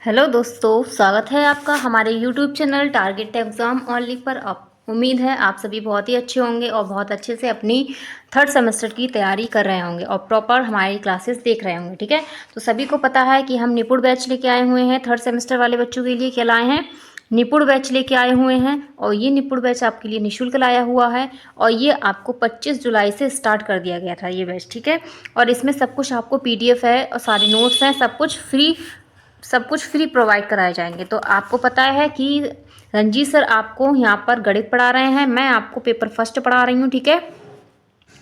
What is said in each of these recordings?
Hello दोस्तों, स्वागत है आपका हमारे YouTube channel target exam only पर। आप उम्मीद है आप सभी बहुत ही अच्छे होंगे और बहुत अच्छे से अपनी थर्ड सेमेस्टर की तैयारी कर रहे होंगे और प्रॉपर हमारी क्लासेस देख रहे होंगे। ठीक है, तो सभी को पता है कि हम निपुण बैच लेके आए हुए हैं। थर्ड सेमेस्टर वाले बच्चों के लिए क्या लाए हैं? निपुण बैच लेके आए हुए हैं और ये निपुण बैच आपके लिए निःशुल्क लाया हुआ है और ये आपको 25 जुलाई से स्टार्ट कर दिया गया था ये बैच। ठीक है, और इसमें सब कुछ आपको PDF है और सारे नोट्स हैं, सब कुछ फ्री प्रोवाइड कराए जाएंगे। तो आपको पता है कि रंजीत सर आपको यहाँ पर गणित पढ़ा रहे हैं, मैं आपको पेपर फर्स्ट पढ़ा रही हूँ। ठीक है,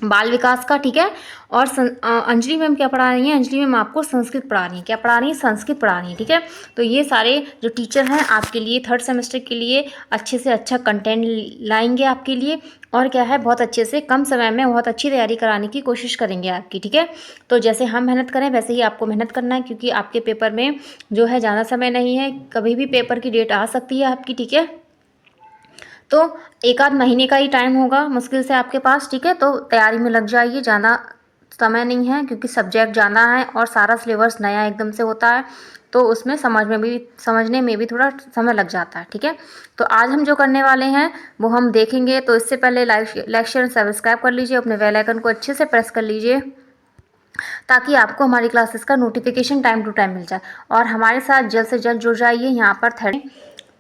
बाल विकास का। ठीक है, और अंजलि मैम क्या पढ़ा रही हैं? अंजलि मैम आपको संस्कृत पढ़ा रही हैं। क्या पढ़ा रही हैं? संस्कृत पढ़ा रही हैं। ठीक है, तो ये सारे जो टीचर हैं आपके लिए थर्ड सेमेस्टर के लिए अच्छे से अच्छा कंटेंट लाएंगे आपके लिए, और क्या है, बहुत अच्छे से कम समय में बहुत अच्छी तैयारी कराने की कोशिश करेंगे आपकी। ठीक है, तो जैसे हम मेहनत करें वैसे ही आपको मेहनत करना है, क्योंकि आपके पेपर में जो है ज़्यादा समय नहीं है, कभी भी पेपर की डेट आ सकती है आपकी। ठीक है, तो एक आध महीने का ही टाइम होगा मुश्किल से आपके पास। ठीक है, तो तैयारी में लग जाइए, ज़्यादा समय नहीं है क्योंकि सब्जेक्ट जाना है और सारा सिलेबस नया एकदम से होता है, तो उसमें समझने में भी थोड़ा समय लग जाता है। ठीक है, तो आज हम जो करने वाले हैं वो हम देखेंगे। तो इससे पहले लाइक शेयर सब्सक्राइब कर लीजिए, अपने बेल आइकन को अच्छे से प्रेस कर लीजिए ताकि आपको हमारी क्लासेस का नोटिफिकेशन टाइम टू टाइम मिल जाए। और हमारे साथ जल्द से जल्द जुड़ जाइए, यहाँ पर थर्ड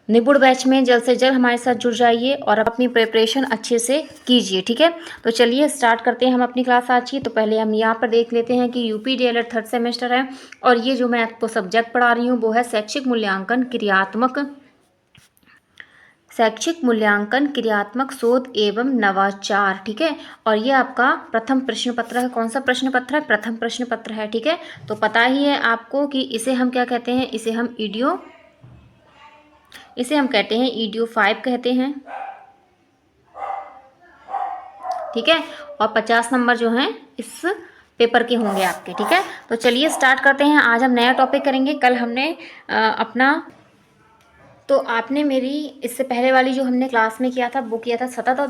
निपुण बैच में जल्द से जल्द हमारे साथ जुड़ जाइए और अपनी प्रिपरेशन अच्छे से कीजिए। ठीक है, तो चलिए स्टार्ट करते हैं हम अपनी क्लास आज की। तो पहले हम यहाँ पर देख लेते हैं कि यूपी DLED थर्ड सेमेस्टर है और ये जो मैं आपको सब्जेक्ट पढ़ा रही हूँ वो है शैक्षिक मूल्यांकन क्रियात्मक शोध एवं नवाचार। ठीक है, और ये आपका प्रथम प्रश्न पत्र है। कौन सा प्रश्न पत्र है? प्रथम प्रश्न पत्र है। ठीक है, तो पता ही है आपको कि इसे हम क्या कहते हैं? इसे हम कहते हैं EDO 5 कहते हैं। ठीक है, और 50 नंबर जो हैं इस पेपर के होंगे आपके। ठीक है, तो चलिए स्टार्ट करते हैं। आज हम नया टॉपिक करेंगे। कल हमने अपना तो आपने मेरी इससे पहले वाली जो हमने क्लास में किया था वो किया था सतत और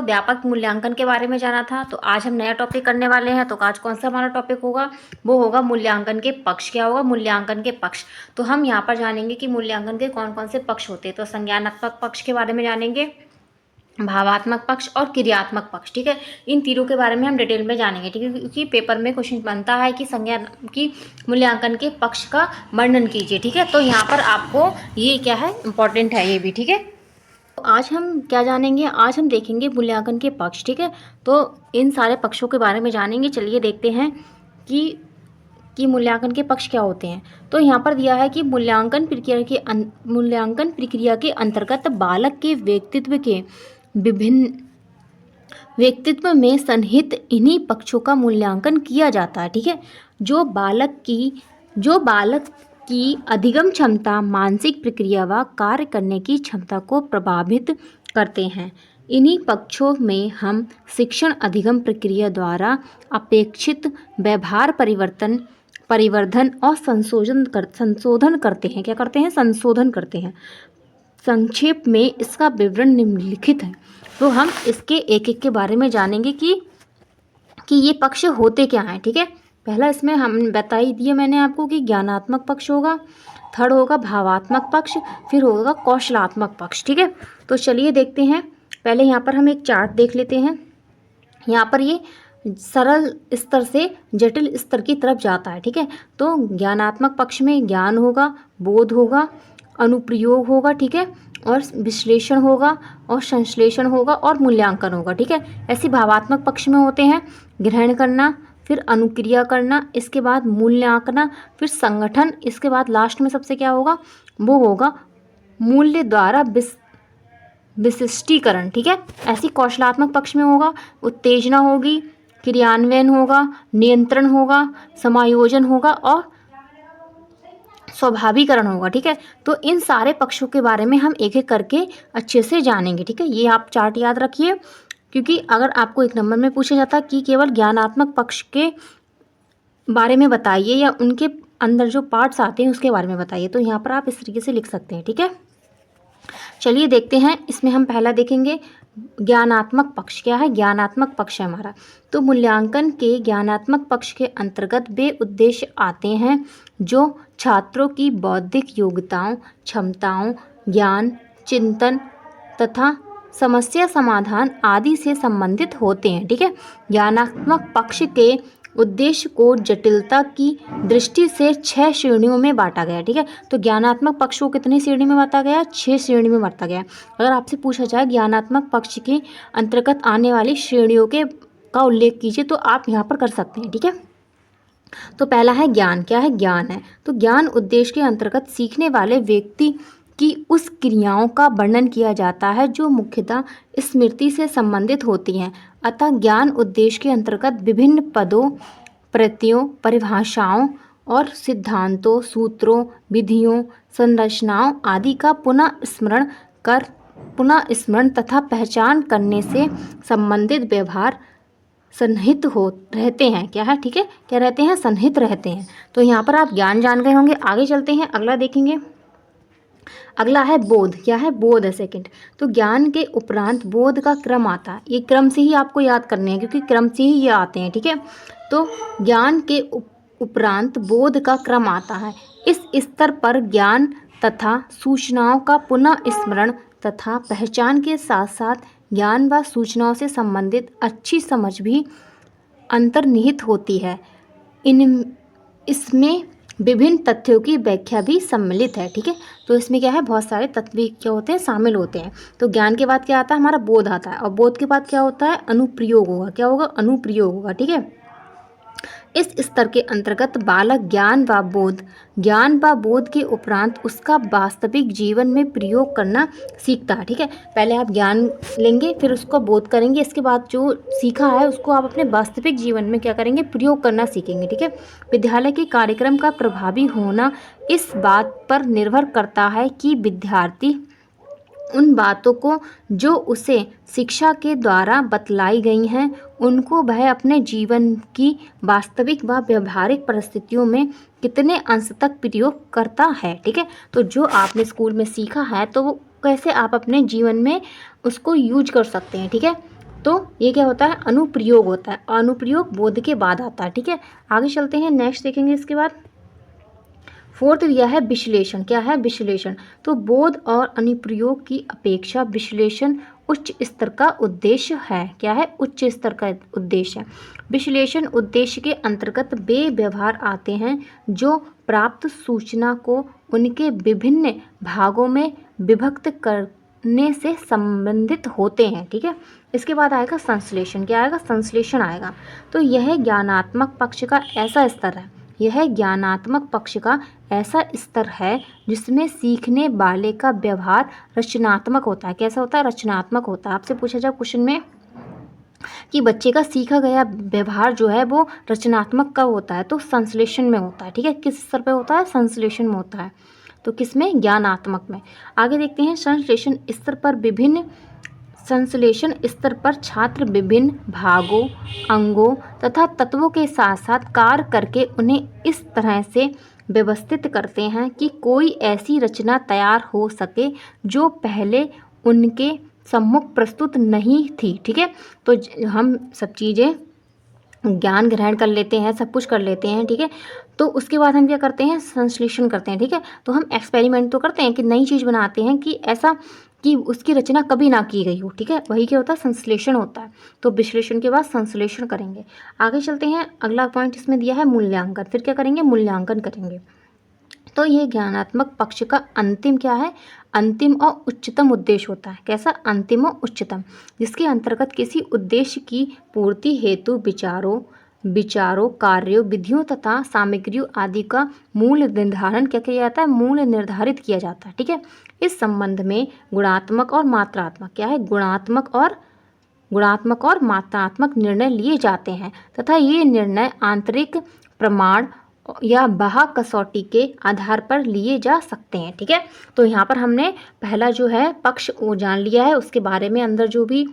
व्यापक मूल्यांकन के बारे में जाना था। तो आज हम नया टॉपिक करने वाले हैं। तो आज कौन सा हमारा टॉपिक होगा? वो होगा मूल्यांकन के पक्ष। क्या होगा? मूल्यांकन के पक्ष। तो हम यहाँ पर जानेंगे कि मूल्यांकन के कौन कौन से पक्ष होते हैं। तो संज्ञानात्मक पक्ष के बारे में जानेंगे, भावात्मक पक्ष और क्रियात्मक पक्ष। ठीक है, इन तीनों के बारे में हम डिटेल में जानेंगे। ठीक है, क्योंकि पेपर में क्वेश्चन बनता है कि मूल्यांकन के पक्ष का वर्णन कीजिए। ठीक है, तो यहाँ पर आपको ये क्या है, इम्पॉर्टेंट है ये भी। ठीक है, तो आज हम क्या जानेंगे? आज हम देखेंगे मूल्यांकन के पक्ष। ठीक है, तो इन सारे पक्षों के बारे में जानेंगे। चलिए देखते हैं कि मूल्यांकन के पक्ष क्या होते हैं। तो यहाँ पर दिया है कि मूल्यांकन प्रक्रिया के अंतर्गत बालक के व्यक्तित्व में सन्निहित इन्हीं पक्षों का मूल्यांकन किया जाता है। ठीक है, जो बालक की अधिगम क्षमता, मानसिक प्रक्रिया व कार्य करने की क्षमता को प्रभावित करते हैं। इन्हीं पक्षों में हम शिक्षण अधिगम प्रक्रिया द्वारा अपेक्षित व्यवहार परिवर्धन और संशोधन करते हैं। क्या करते हैं? संशोधन करते हैं। संक्षेप में इसका विवरण निम्नलिखित है। तो हम इसके एक एक के बारे में जानेंगे कि ये पक्ष होते क्या हैं। ठीक है, पहला इसमें हम बता ही दिए मैंने आपको कि ज्ञानात्मक पक्ष होगा, थर्ड होगा भावात्मक पक्ष, फिर होगा कौशलात्मक पक्ष। ठीक है, तो चलिए देखते हैं। पहले यहाँ पर हम एक चार्ट देख लेते हैं। यहाँ पर ये सरल स्तर से जटिल स्तर की तरफ जाता है। ठीक है, तो ज्ञानात्मक पक्ष में ज्ञान होगा, बोध होगा, अनुप्रयोग होगा। ठीक है, और विश्लेषण होगा और संश्लेषण होगा और मूल्यांकन होगा। ठीक है, ऐसे भावात्मक पक्ष में होते हैं ग्रहण करना, फिर अनुक्रिया करना, इसके बाद मूल्यांकन, फिर संगठन, इसके बाद लास्ट में सबसे क्या होगा? वो होगा मूल्य द्वारा विशिष्टीकरण। ठीक है, ऐसी कौशलात्मक पक्ष में होगा उत्तेजना होगी, क्रियान्वयन होगा, नियंत्रण होगा, समायोजन होगा और स्वाभाविकरण होगा। ठीक है, तो इन सारे पक्षों के बारे में हम एक एक करके अच्छे से जानेंगे। ठीक है, ये आप चार्ट याद रखिए, क्योंकि अगर आपको एक नंबर में पूछा जाता कि केवल ज्ञानात्मक पक्ष के बारे में बताइए या उनके अंदर जो पार्ट्स आते हैं उसके बारे में बताइए, तो यहाँ पर आप इस तरीके से लिख सकते हैं। ठीक है, चलिए देखते हैं, इसमें हम पहला देखेंगे ज्ञानात्मक पक्ष। क्या है? ज्ञानात्मक पक्ष है हमारा। तो मूल्यांकन के ज्ञानात्मक पक्ष के अंतर्गत वे उद्देश्य आते हैं जो छात्रों की बौद्धिक योग्यताओं, क्षमताओं, ज्ञान, चिंतन तथा समस्या समाधान आदि से संबंधित होते हैं। ठीक है, ज्ञानात्मक पक्ष के उद्देश्य को जटिलता की दृष्टि से 6 श्रेणियों में बांटा गया। ठीक है, तो ज्ञानात्मक पक्ष को कितनी श्रेणी में बांटा गया? 6 श्रेणी में बांटा गया। अगर आपसे पूछा जाए ज्ञानात्मक पक्ष के अंतर्गत आने वाली श्रेणियों के का उल्लेख कीजिए, तो आप यहाँ पर कर सकते हैं। ठीक है, तो पहला है ज्ञान। क्या है? ज्ञान है। तो ज्ञान उद्देश्य के अंतर्गत सीखने वाले व्यक्ति की उस क्रियाओं का वर्णन किया जाता है जो मुख्यतः स्मृति से संबंधित होती हैं। अतः ज्ञान उद्देश्य के अंतर्गत विभिन्न पदों, प्रत्ययों, परिभाषाओं और सिद्धांतों, सूत्रों, विधियों, संरचनाओं आदि का पुनः स्मरण तथा पहचान करने से संबंधित व्यवहार सन्निहित हो रहते हैं। क्या है? ठीक है, क्या रहते हैं? सन्निहित रहते हैं। तो यहाँ पर आप ज्ञान जान गए होंगे। आगे चलते हैं, अगला देखेंगे। अगला है बोध। क्या है? बोध है सेकंड। तो ज्ञान के उपरांत बोध का क्रम आता है। ये क्रम से ही आपको याद करने हैं क्योंकि क्रम से ही ये आते हैं। ठीक है, तो ज्ञान के उपरांत बोध का क्रम आता है। इस स्तर पर ज्ञान तथा सूचनाओं का पुनः स्मरण तथा पहचान के साथ साथ ज्ञान व सूचनाओं से संबंधित अच्छी समझ भी अंतर्निहित होती है। इसमें विभिन्न तथ्यों की व्याख्या भी सम्मिलित है। ठीक है, तो इसमें क्या है? बहुत सारे तत्व क्या होते हैं? शामिल होते हैं। तो ज्ञान के बाद क्या आता है? हमारा बोध आता है, और बोध के बाद क्या होता है? अनुप्रयोग होगा। क्या होगा? अनुप्रयोग होगा। ठीक है, इस स्तर के अंतर्गत बालक ज्ञान व बोध के उपरांत उसका वास्तविक जीवन में प्रयोग करना सीखता है। ठीक है, पहले आप ज्ञान लेंगे, फिर उसको बोध करेंगे, इसके बाद जो सीखा है उसको आप अपने वास्तविक जीवन में क्या करेंगे? प्रयोग करना सीखेंगे। ठीक है, विद्यालय के कार्यक्रम का प्रभावी होना इस बात पर निर्भर करता है कि विद्यार्थी उन बातों को जो उसे शिक्षा के द्वारा बतलाई गई हैं उनको वह अपने जीवन की वास्तविक व व्यवहारिक परिस्थितियों में कितने अंश तक प्रयोग करता है। ठीक है, तो जो आपने स्कूल में सीखा है तो वो कैसे आप अपने जीवन में उसको यूज कर सकते हैं। ठीक है, तो ये क्या होता है? अनुप्रयोग होता है। अनुप्रयोग बोध के बाद आता है। ठीक है, आगे चलते हैं, नेक्स्ट देखेंगे इसके बाद। फोर्थ दिया है विश्लेषण। क्या है? विश्लेषण। तो बोध और अनुप्रयोग की अपेक्षा विश्लेषण उच्च स्तर का उद्देश्य है। क्या है? उच्च स्तर का उद्देश्य है। विश्लेषण उद्देश्य के अंतर्गत वे व्यवहार आते हैं जो प्राप्त सूचना को उनके विभिन्न भागों में विभक्त करने से संबंधित होते हैं। ठीक है, इसके बाद आएगा संश्लेषण। क्या आएगा? संश्लेषण आएगा। तो यह ज्ञानात्मक पक्ष का ऐसा स्तर है जिसमें सीखने वाले का व्यवहार रचनात्मक होता है। कैसा होता है? रचनात्मक होता है। आपसे पूछा जाए क्वेश्चन में कि बच्चे का सीखा गया व्यवहार जो है वो रचनात्मक कब होता है? तो संश्लेषण में होता है। ठीक है, किस स्तर पे होता है? संश्लेषण में होता है। तो किसमें? ज्ञानात्मक में। आगे देखते हैं, संश्लेषण स्तर पर छात्र विभिन्न भागों, अंगों तथा तत्वों के साथ साथ कार्य करके उन्हें इस तरह से व्यवस्थित करते हैं कि कोई ऐसी रचना तैयार हो सके जो पहले उनके सम्मुख प्रस्तुत नहीं थी। ठीक है, तो हम सब चीज़ें ज्ञान ग्रहण कर लेते हैं, सब कुछ कर लेते हैं। ठीक है, तो उसके बाद हम क्या करते हैं? संश्लेषण करते हैं। ठीक है, तो हम एक्सपेरिमेंट तो करते हैं कि नई चीज़ बनाते हैं कि ऐसा कि उसकी रचना कभी ना की गई हो। ठीक है, वही क्या होता है? संश्लेषण होता है। तो विश्लेषण के बाद संश्लेषण करेंगे। आगे चलते हैं, अगला पॉइंट इसमें दिया है मूल्यांकन। फिर क्या करेंगे? मूल्यांकन करेंगे। तो ये ज्ञानात्मक पक्ष का अंतिम क्या है? अंतिम और उच्चतम उद्देश्य होता है। कैसा? अंतिम और उच्चतम, जिसके अंतर्गत किसी उद्देश्य की पूर्ति हेतु विचारों, कार्यों, विधियों तथा सामग्रियों आदि का मूल निर्धारण क्या किया जाता है? मूल निर्धारित किया जाता है। ठीक है, इस संबंध में गुणात्मक और मात्रात्मक क्या है? गुणात्मक और मात्रात्मक निर्णय लिए जाते हैं तथा ये निर्णय आंतरिक प्रमाण या बाह्य कसौटी के आधार पर लिए जा सकते हैं। ठीक है, तो यहाँ पर हमने पहला जो है पक्ष वो जान लिया है, उसके बारे में अंदर जो भी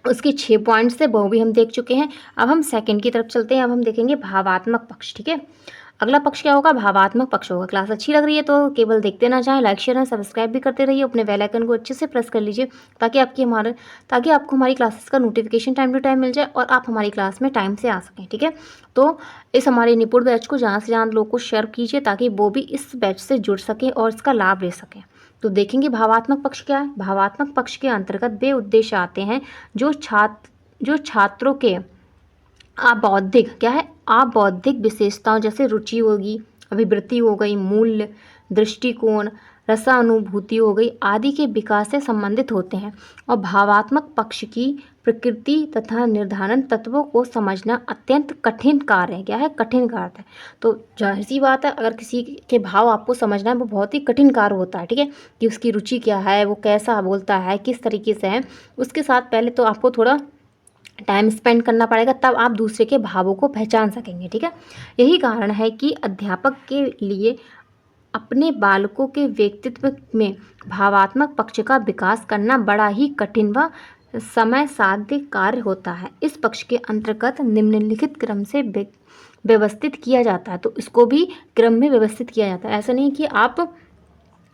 उसके 6 पॉइंट्स थे वो भी हम देख चुके हैं। अब हम सेकंड की तरफ चलते हैं। अब हम देखेंगे भावात्मक पक्ष। ठीक है, अगला पक्ष क्या होगा, भावात्मक पक्ष होगा। क्लास अच्छी लग रही है तो केवल देखते ना जाएं, लाइक शेयर एंड सब्सक्राइब भी करते रहिए, अपने बेल आइकन को अच्छे से प्रेस कर लीजिए ताकि आपको हमारी क्लासेस का नोटिफिकेशन टाइम टू टाइम मिल जाए और आप हमारी क्लास में टाइम से आ सकें। ठीक है, तो इस हमारे निपुण बैच को ज़्यादा से ज़्यादा लोगों को शेयर कीजिए ताकि वो भी इस बैच से जुड़ सकें और इसका लाभ ले सकें। तो देखेंगे भावात्मक पक्ष क्या है। भावात्मक पक्ष के अंतर्गत वे उद्देश्य आते हैं जो छात्रों के अबौद्धिक क्या है, अबौद्धिक विशेषताओं जैसे रुचि होगी, अभिवृत्ति हो गई, मूल्य, दृष्टिकोण, रसानुभूति हो गई आदि के विकास से संबंधित होते हैं। और भावात्मक पक्ष की प्रकृति तथा निर्धारण तत्वों को समझना अत्यंत कठिन कार्य है। क्या है, कठिन कार्य है। तो जाहिर सी बात है, अगर किसी के भाव आपको समझना है वो बहुत ही कठिन कार्य होता है। ठीक है, कि उसकी रुचि क्या है, वो कैसा बोलता है, किस तरीके से है, उसके साथ पहले तो आपको थोड़ा टाइम स्पेंड करना पड़ेगा, तब आप दूसरे के भावों को पहचान सकेंगे। ठीक है, यही कारण है कि अध्यापक के लिए अपने बालकों के व्यक्तित्व में भावात्मक पक्ष का विकास करना बड़ा ही कठिन व समय साध्य कार्य होता है। इस पक्ष के अंतर्गत निम्नलिखित क्रम से व्यवस्थित किया जाता है। तो इसको भी क्रम में व्यवस्थित किया जाता है। ऐसा नहीं कि आप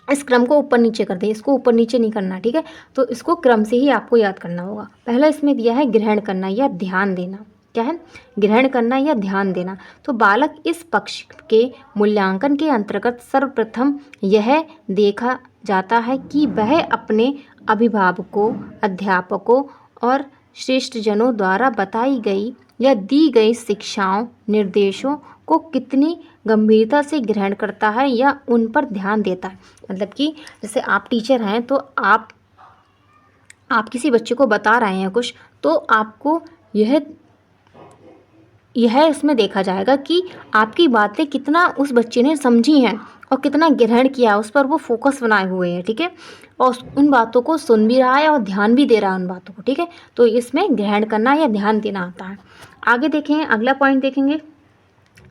इस क्रम को ऊपर नीचे कर दें, इसको ऊपर नीचे नहीं करना। ठीक है, तो इसको क्रम से ही आपको याद करना होगा। पहला इसमें दिया है ग्रहण करना या ध्यान देना। क्या है, ग्रहण करना या ध्यान देना। तो बालक इस पक्ष के मूल्यांकन के अंतर्गत सर्वप्रथम यह देखा जाता है कि वह अपने अभिभावकों, अध्यापकों और श्रेष्ठजनों द्वारा बताई गई या दी गई शिक्षाओं, निर्देशों को कितनी गंभीरता से ग्रहण करता है या उन पर ध्यान देता है। मतलब कि जैसे आप टीचर हैं तो आप किसी बच्चे को बता रहे हैं कुछ, तो आपको यह इसमें देखा जाएगा कि आपकी बातें कितना उस बच्चे ने समझी हैं और कितना ग्रहण किया, उस पर वो फोकस बनाए हुए हैं। ठीक है, और उन बातों को सुन भी रहा है और ध्यान भी दे रहा है उन बातों को। ठीक है, तो इसमें ग्रहण करना या ध्यान देना आता है। आगे देखें, अगला पॉइंट देखेंगे।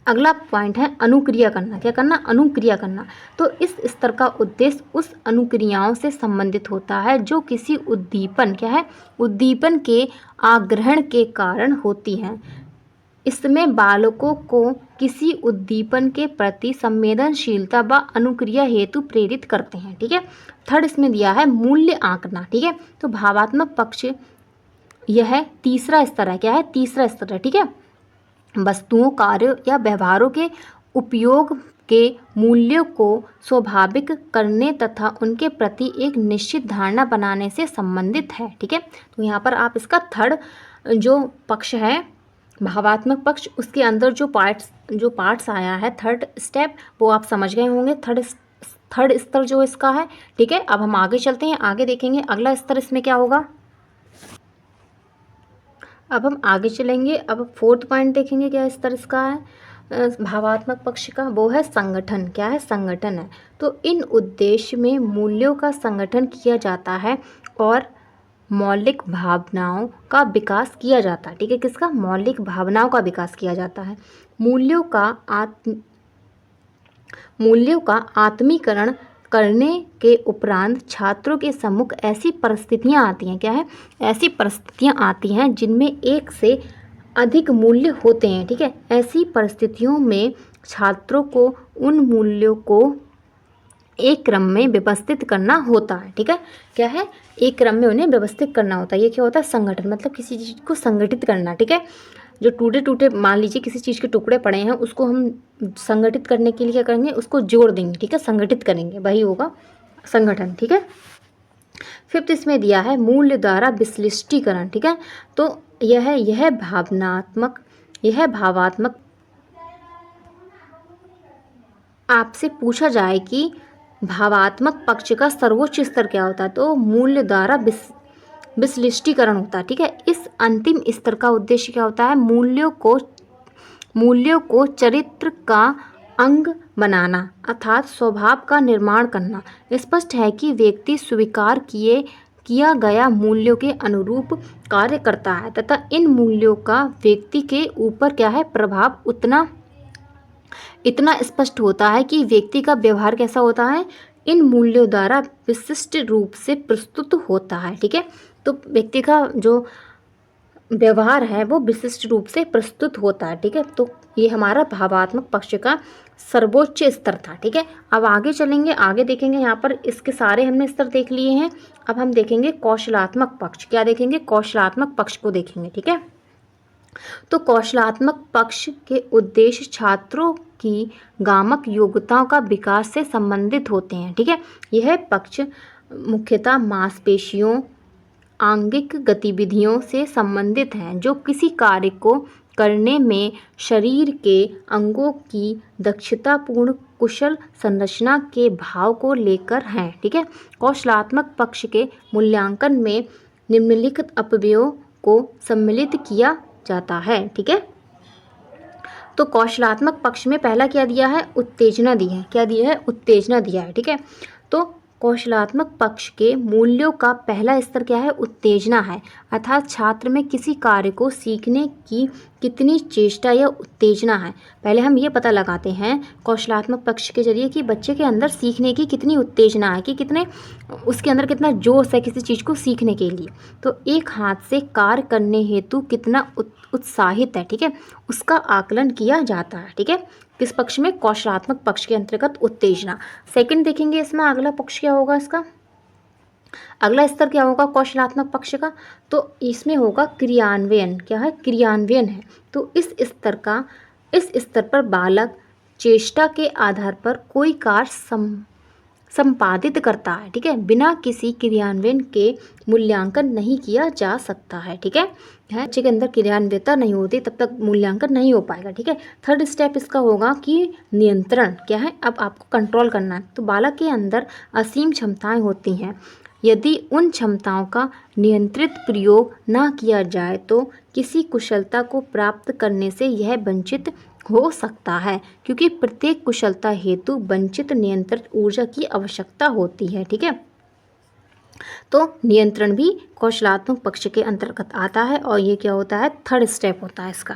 अगला पॉइंट है अनुक्रिया करना। क्या करना, अनुक्रिया करना। तो इस स्तर का उद्देश्य उस अनुक्रियाओं से संबंधित होता है जो किसी उद्दीपन, क्या है, उद्दीपन के आग्रहण के कारण होती हैं। इसमें बालकों को किसी उद्दीपन के प्रति संवेदनशीलता व अनुक्रिया हेतु प्रेरित करते हैं। ठीक है, थर्ड इसमें दिया है मूल्य आंकना। ठीक है, तो भावात्मक पक्ष यह तीसरा स्तर है। क्या है, तीसरा स्तर है। ठीक है, वस्तुओं, कार्यों या व्यवहारों के उपयोग के मूल्यों को स्वाभाविक करने तथा उनके प्रति एक निश्चित धारणा बनाने से संबंधित है। ठीक है, तो यहाँ पर आप इसका थर्ड जो पक्ष है भावात्मक पक्ष, उसके अंदर जो पार्ट्स आया है, थर्ड स्टेप, वो आप समझ गए होंगे। थर्ड स्तर जो इसका है। ठीक है, अब हम आगे चलते हैं, आगे देखेंगे अगला स्तर इसमें क्या होगा। अब हम आगे चलेंगे, अब फोर्थ पॉइंट देखेंगे क्या स्तर इसका है भावात्मक पक्ष का, वो है संगठन। क्या है, संगठन है। तो इन उद्देश्य में मूल्यों का संगठन किया जाता है और मौलिक भावनाओं का विकास किया जाता है। ठीक है, किसका, मौलिक भावनाओं का विकास किया जाता है। मूल्यों का आत्मीकरण करने के उपरांत छात्रों के सम्मुख ऐसी परिस्थितियां आती हैं। क्या है, ऐसी परिस्थितियां आती हैं जिनमें एक से अधिक मूल्य होते हैं। ठीक है, ऐसी परिस्थितियों में छात्रों को उन मूल्यों को एक क्रम में व्यवस्थित करना होता है। ठीक है, क्या है, एक क्रम में उन्हें व्यवस्थित करना होता है। ये क्या होता है, संगठन, मतलब किसी चीज़ को संगठित करना। ठीक है, जो टूटे मान लीजिए किसी चीज़ के टुकड़े पड़े हैं, उसको हम संगठित करने के लिए क्या करेंगे, उसको जोड़ देंगे। ठीक है, संगठित करेंगे, वही होगा संगठन। ठीक है, फिफ्थ इसमें दिया है मूल्य द्वारा विश्लिष्टीकरण। ठीक है, तो यह भावात्मक आपसे पूछा जाए कि भावात्मक पक्ष का सर्वोच्च स्तर क्या होता है, तो मूल्य द्वारा विश्लिष्टीकरण होता है। ठीक है, इस अंतिम स्तर का उद्देश्य क्या होता है, मूल्यों को चरित्र का अंग बनाना अर्थात स्वभाव का निर्माण करना। स्पष्ट है कि व्यक्ति स्वीकार किया गया मूल्यों के अनुरूप कार्य करता है तथा इन मूल्यों का व्यक्ति के ऊपर क्या है, प्रभाव इतना स्पष्ट होता है कि व्यक्ति का व्यवहार कैसा होता है, इन मूल्यों द्वारा विशिष्ट रूप से प्रस्तुत होता है। ठीक है, तो व्यक्ति का जो व्यवहार है वो विशिष्ट रूप से प्रस्तुत होता है। ठीक है, तो ये हमारा भावात्मक पक्ष का सर्वोच्च स्तर था। ठीक है, अब आगे चलेंगे, आगे देखेंगे। यहाँ पर इसके सारे हमने स्तर देख लिए हैं। अब हम देखेंगे कौशलात्मक पक्ष। क्या देखेंगे? कौशलात्मक पक्ष को देखेंगे। ठीक है, तो कौशलात्मक पक्ष के उद्देश्य छात्रों की गामक योग्यताओं का विकास से संबंधित होते हैं। ठीक है, यह पक्ष मुख्यतः मांसपेशियों, आंगिक गतिविधियों से संबंधित हैं जो किसी कार्य को करने में शरीर के अंगों की दक्षतापूर्ण कुशल संरचना के भाव को लेकर हैं। ठीक है, कौशलात्मक पक्ष के मूल्यांकन में निम्नलिखित अपव्ययों को सम्मिलित किया जाता है। ठीक है, तो कौशलात्मक पक्ष में पहला क्या दिया है? उत्तेजना दी है। क्या दिया है? उत्तेजना दिया है। ठीक है, तो कौशलात्मक पक्ष के मूल्यों का पहला स्तर क्या है? उत्तेजना है, अर्थात छात्र में किसी कार्य को सीखने की कितनी चेष्टा या उत्तेजना है। पहले हम ये पता लगाते हैं कौशलात्मक पक्ष के जरिए कि बच्चे के अंदर सीखने की कितनी उत्तेजना है, कि कितने उसके अंदर कितना जोश है किसी चीज़ को सीखने के लिए। तो एक हाथ से कार्य करने हेतु कितना उत्साहित है। ठीक है, उसका आकलन किया जाता है। ठीक है, किस पक्ष में? कौशलात्मक पक्ष के अंतर्गत उत्तेजना। सेकंड देखेंगे इसमें अगला पक्ष क्या होगा इसका, अगला स्तर क्या होगा कौशलात्मक पक्ष का? तो इसमें होगा क्रियान्वयन। क्या है? क्रियान्वयन है। तो इस स्तर पर बालक चेष्टा के आधार पर कोई कार्य संपादित करता है। ठीक है, बिना किसी क्रियान्वयन के मूल्यांकन नहीं किया जा सकता है। ठीक है, बच्चे के अंदर क्रियान्वयता नहीं होती तब तक मूल्यांकन नहीं हो पाएगा। ठीक है, थर्ड स्टेप इसका होगा कि नियंत्रण। क्या है? अब आपको कंट्रोल करना है। तो बालक के अंदर असीम क्षमताएं होती हैं, यदि उन क्षमताओं का नियंत्रित प्रयोग न किया जाए तो किसी कुशलता को प्राप्त करने से यह वंचित हो सकता है, क्योंकि प्रत्येक कुशलता हेतु वंचित नियंत्रित ऊर्जा की आवश्यकता होती है। ठीक है, तो नियंत्रण भी कौशलात्मक पक्ष के अंतर्गत आता है और ये क्या होता है? थर्ड स्टेप होता है इसका।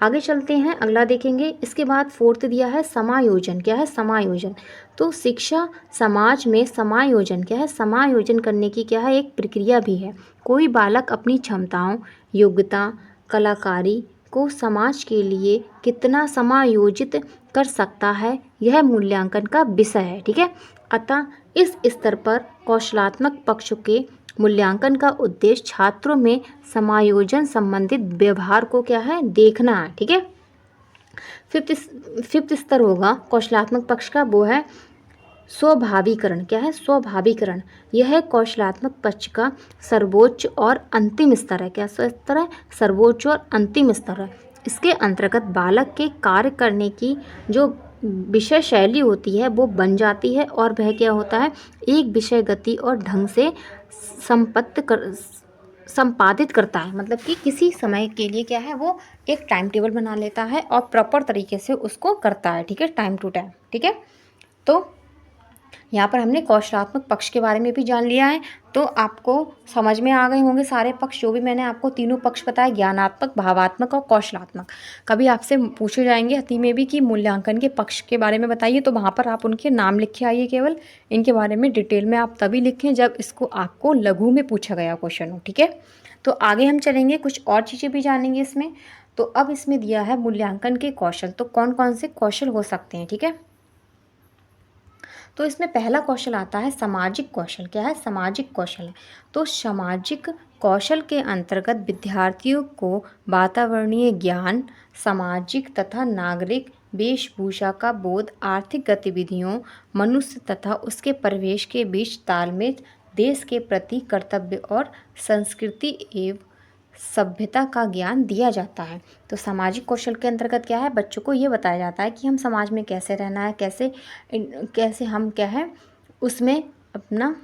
आगे चलते हैं, अगला देखेंगे। इसके बाद फोर्थ दिया है समायोजन। क्या है? समायोजन। तो शिक्षा समाज में समायोजन क्या है? समायोजन करने की क्या है? एक प्रक्रिया भी है। कोई बालक अपनी क्षमताओं, योग्यता, कलाकारी को समाज के लिए कितना समायोजित कर सकता है, यह मूल्यांकन का विषय है। ठीक है, अतः इस स्तर पर कौशलात्मक पक्ष के मूल्यांकन का उद्देश्य छात्रों में समायोजन संबंधित व्यवहार को क्या है? देखना है। ठीक है, फिफ्थ स्तर होगा कौशलात्मक पक्ष का, वो है स्वाभाविकरण। क्या है? स्वाभाविकरण। यह कौशलात्मक पक्ष का सर्वोच्च और अंतिम स्तर है। क्या स्तर है? सर्वोच्च और अंतिम स्तर है। इसके अंतर्गत बालक के कार्य करने की जो विषय शैली होती है वो बन जाती है और वह क्या होता है? एक विषय गति और ढंग से संपादित करता है। मतलब कि किसी समय के लिए क्या है, वो एक टाइम टेबल बना लेता है और प्रॉपर तरीके से उसको करता है। ठीक है, टाइम टू टाइम। ठीक है, तो यहाँ पर हमने कौशलात्मक पक्ष के बारे में भी जान लिया है। तो आपको समझ में आ गए होंगे सारे पक्ष, जो भी मैंने आपको तीनों पक्ष बताए, ज्ञानात्मक, भावात्मक और कौशलात्मक। कभी आपसे पूछे जाएंगे हिंदी में भी कि मूल्यांकन के पक्ष के बारे में बताइए, तो वहाँ पर आप उनके नाम लिख के आइए। केवल इनके बारे में डिटेल में आप तभी लिखें जब इसको आपको लघु में पूछा गया क्वेश्चन हो। ठीक है, तो आगे हम चलेंगे, कुछ और चीज़ें भी जानेंगे इसमें। तो अब इसमें दिया है मूल्यांकन के कौशल, तो कौन कौन से कौशल हो सकते हैं। ठीक है, तो इसमें पहला कौशल आता है सामाजिक कौशल। क्या है? सामाजिक कौशल है। तो सामाजिक कौशल के अंतर्गत विद्यार्थियों को वातावरणीय ज्ञान, सामाजिक तथा नागरिक वेशभूषा का बोध, आर्थिक गतिविधियों, मनुष्य तथा उसके परिवेश के बीच तालमेल, देश के प्रति कर्तव्य और संस्कृति एवं सभ्यता का ज्ञान दिया जाता है। तो सामाजिक कौशल के अंतर्गत क्या है? बच्चों को ये बताया जाता है कि हम समाज में कैसे रहना है, कैसे हम क्या है उसमें अपना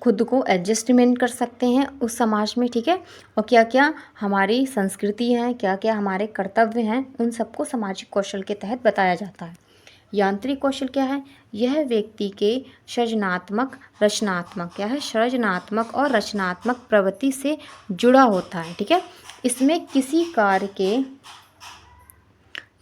खुद को एडजस्टमेंट कर सकते हैं उस समाज में। ठीक है, और क्या क्या हमारी संस्कृति है, क्या क्या हमारे कर्तव्य हैं, उन सबको सामाजिक कौशल के तहत बताया जाता है। यांत्रिक कौशल क्या है? यह व्यक्ति के सृजनात्मक, रचनात्मक क्या है? सृजनात्मक और रचनात्मक प्रवृत्ति से जुड़ा होता है। ठीक है, इसमें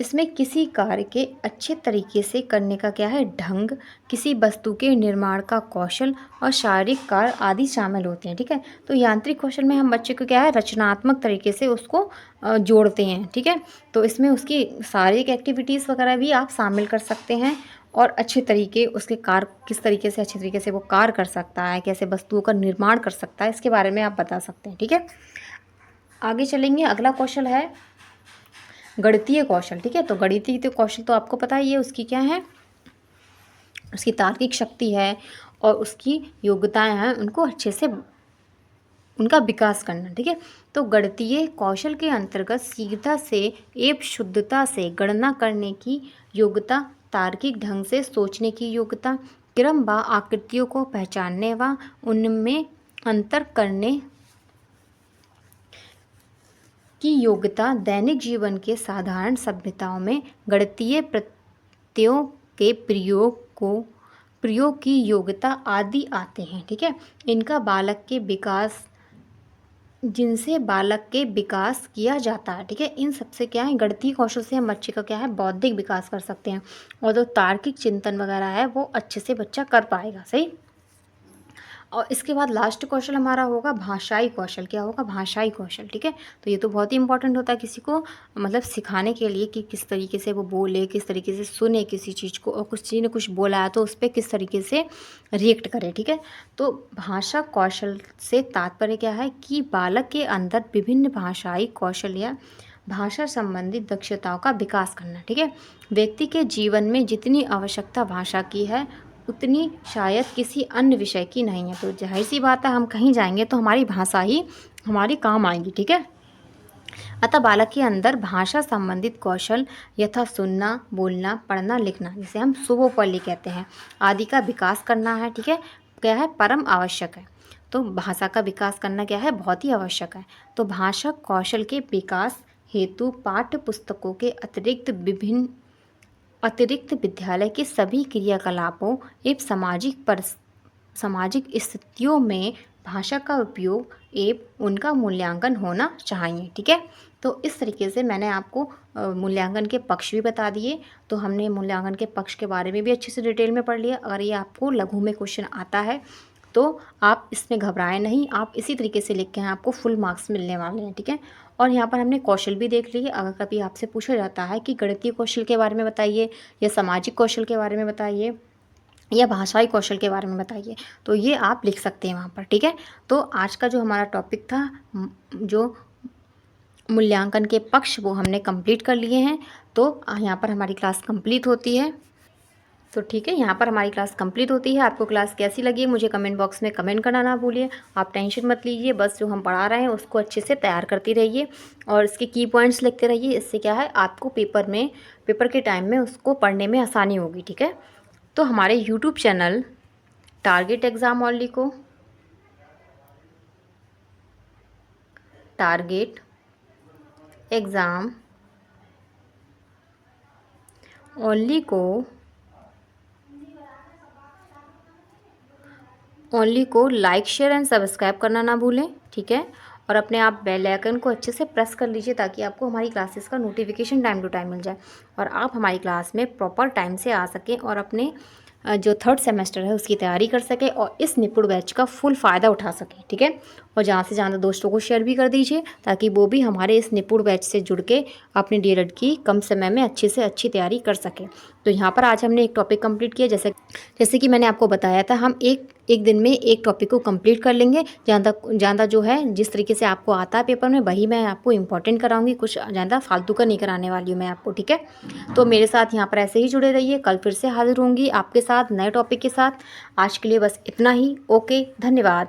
इसमें किसी कार्य के अच्छे तरीके से करने का क्या है ढंग, किसी वस्तु के निर्माण का कौशल और शारीरिक कार्य आदि शामिल होते हैं। ठीक है, तो यांत्रिक कौशल में हम बच्चे को क्या है रचनात्मक तरीके से उसको जोड़ते हैं। ठीक है, तो इसमें उसकी शारीरिक एक्टिविटीज़ वगैरह भी आप शामिल कर सकते हैं और अच्छे तरीके उसके कार्य किस तरीके से अच्छे तरीके से वो कार्य कर सकता है, कैसे वस्तुओं का निर्माण कर सकता है, इसके बारे में आप बता सकते हैं। ठीक है, आगे चलेंगे। अगला कौशल है गणितीय कौशल। ठीक है, तो गणितीय कौशल तो आपको पता ही है उसकी क्या है, उसकी तार्किक शक्ति है और उसकी योग्यताएं हैं उनको अच्छे से उनका विकास करना। ठीक है, तो गणितीय कौशल के अंतर्गत शीघ्रता से एवं शुद्धता से गणना करने की योग्यता, तार्किक ढंग से सोचने की योग्यता, क्रम व आकृतियों को पहचानने व उनमें अंतर करने की योग्यता, दैनिक जीवन के साधारण सभ्यताओं में गणितीय प्रत्ययों के प्रयोग की योग्यता आदि आते हैं। ठीक है, इनका बालक के विकास जिनसे बालक के विकास किया जाता है। ठीक है, इन सबसे क्या है गणितीय कौशल से हम बच्चे का क्या है बौद्धिक विकास कर सकते हैं और जो तार्किक चिंतन वगैरह है वो अच्छे से बच्चा कर पाएगा। सही, और इसके बाद लास्ट कौशल हमारा होगा भाषाई कौशल। क्या होगा भाषाई कौशल। ठीक है, तो ये तो बहुत ही इंपॉर्टेंट होता है किसी को मतलब सिखाने के लिए कि किस तरीके से वो बोले, किस तरीके से सुने किसी चीज़ को, और कुछ चीज़ ने कुछ बोला है तो उस पर किस तरीके से रिएक्ट करे। ठीक है, तो भाषा कौशल से तात्पर्य क्या है कि बालक के अंदर विभिन्न भाषाई कौशल या भाषा संबंधित दक्षताओं का विकास करना। ठीक है, व्यक्ति के जीवन में जितनी आवश्यकता भाषा की है उतनी शायद किसी अन्य विषय की नहीं है। तो जाहिर सी बात है हम कहीं जाएंगे तो हमारी भाषा ही हमारी काम आएगी। ठीक है, अतः बालक के अंदर भाषा संबंधित कौशल यथा सुनना, बोलना, पढ़ना, लिखना, जिसे हम सुबोपल्ली कहते हैं, आदि का विकास करना है। ठीक है, क्या है परम आवश्यक है। तो भाषा का विकास करना क्या है बहुत ही आवश्यक है। तो भाषा कौशल के विकास हेतु पाठ्य पुस्तकों के अतिरिक्त विद्यालय के सभी क्रियाकलापों एवं सामाजिक स्थितियों में भाषा का उपयोग एवं उनका मूल्यांकन होना चाहिए। ठीक है, तो इस तरीके से मैंने आपको मूल्यांकन के पक्ष भी बता दिए। तो हमने मूल्यांकन के पक्ष के बारे में भी अच्छे से डिटेल में पढ़ लिया। अगर ये आपको लघु में क्वेश्चन आता है तो आप इसमें घबराएं नहीं, आप इसी तरीके से लिख के हैं, आपको फुल मार्क्स मिलने वाले हैं। ठीक है, और यहाँ पर हमने कौशल भी देख लिए। अगर कभी आपसे पूछा जाता है कि गणितीय कौशल के बारे में बताइए या सामाजिक कौशल के बारे में बताइए या भाषाई कौशल के बारे में बताइए तो ये आप लिख सकते हैं वहाँ पर। ठीक है, तो आज का जो हमारा टॉपिक था जो मूल्यांकन के पक्ष वो हमने कंप्लीट कर लिए हैं। तो यहाँ पर हमारी क्लास कंप्लीट होती है। तो ठीक है, यहाँ पर हमारी क्लास कंप्लीट होती है। आपको क्लास कैसी लगी मुझे कमेंट बॉक्स में कमेंट करना ना भूलिए। आप टेंशन मत लीजिए, बस जो हम पढ़ा रहे हैं उसको अच्छे से तैयार करती रहिए और इसके की पॉइंट्स लिखते रहिए। इससे क्या है आपको पेपर के टाइम में उसको पढ़ने में आसानी होगी। ठीक है, तो हमारे YouTube channel target exam only को टारगेट एग्ज़ाम ओनली को लाइक शेयर एंड सब्सक्राइब करना ना भूलें। ठीक है, और अपने आप बेल आइकन को अच्छे से प्रेस कर लीजिए ताकि आपको हमारी क्लासेस का नोटिफिकेशन टाइम टू टाइम मिल जाए और आप हमारी क्लास में प्रॉपर टाइम से आ सकें और अपने जो थर्ड सेमेस्टर है उसकी तैयारी कर सके और इस निपुण बैच का फुल फ़ायदा उठा सके। ठीक है, और ज़्यादा से ज़्यादा दोस्तों को शेयर भी कर दीजिए ताकि वो भी हमारे इस निपुण बैच से जुड़ के अपने डीएलएड की कम समय में अच्छे से अच्छी तैयारी कर सकें। तो यहाँ पर आज हमने एक टॉपिक कंप्लीट किया। जैसे कि मैंने आपको बताया था हम एक दिन में एक टॉपिक को कंप्लीट कर लेंगे। ज़्यादा जो है जिस तरीके से आपको आता है पेपर में वही मैं आपको इम्पोर्टेंट कराऊंगी, कुछ ज़्यादा फालतू का नहीं कराने वाली हूँ मैं आपको। ठीक है, तो मेरे साथ यहाँ पर ऐसे ही जुड़े रहिए। कल फिर से हाजिर होंगी आपके साथ नए टॉपिक के साथ। आज के लिए बस इतना ही। ओके, धन्यवाद।